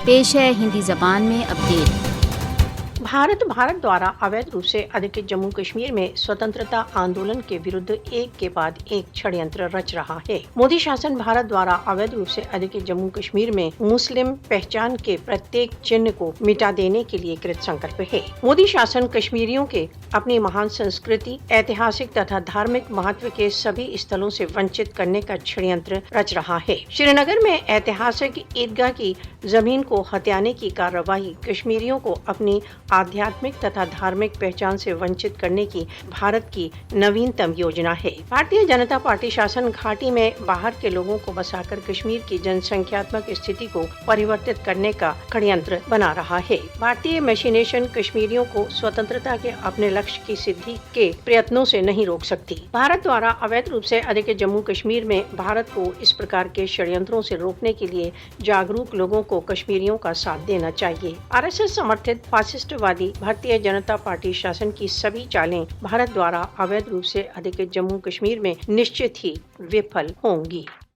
پیش ہے ہندی زبان میں اپڈیٹ۔ भारत द्वारा अवैध रूप से अधिकृत जम्मू कश्मीर में स्वतंत्रता आंदोलन के विरुद्ध एक के बाद एक षड्यंत्र रच रहा है। मोदी शासन भारत द्वारा अवैध रूप से अधिकृत जम्मू कश्मीर में मुस्लिम पहचान के प्रत्येक चिन्ह को मिटा देने के लिए कृत संकल्प है। मोदी शासन कश्मीरियों के अपनी महान संस्कृति, ऐतिहासिक तथा धार्मिक महत्व के सभी स्थलों से वंचित करने का षड्यंत्र रच रहा है। श्रीनगर में ऐतिहासिक ईदगाह की जमीन को हथियाने की कार्रवाई कश्मीरियों को अपनी आध्यात्मिक तथा धार्मिक पहचान से वंचित करने की भारत की नवीनतम योजना है। भारतीय जनता पार्टी शासन घाटी में बाहर के लोगों को बसाकर कश्मीर की जनसंख्यात्मक स्थिति को परिवर्तित करने का षड्यंत्र बना रहा है। भारतीय मैशिनेशन कश्मीरियों को स्वतंत्रता के अपने लक्ष्य की सिद्धि के प्रयत्नों से नहीं रोक सकती। भारत द्वारा अवैध रूप से अधिकृत जम्मू कश्मीर में भारत को इस प्रकार के षड्यंत्रों से रोकने के लिए जागरूक लोगों को कश्मीरियों का साथ देना चाहिए। आरएसएस समर्थित फासिस्टवादी भारतीय जनता पार्टी शासन की सभी चालें भारत द्वारा अवैध रूप से अधिकृत जम्मू कश्मीर में निश्चित ही विफल होंगी।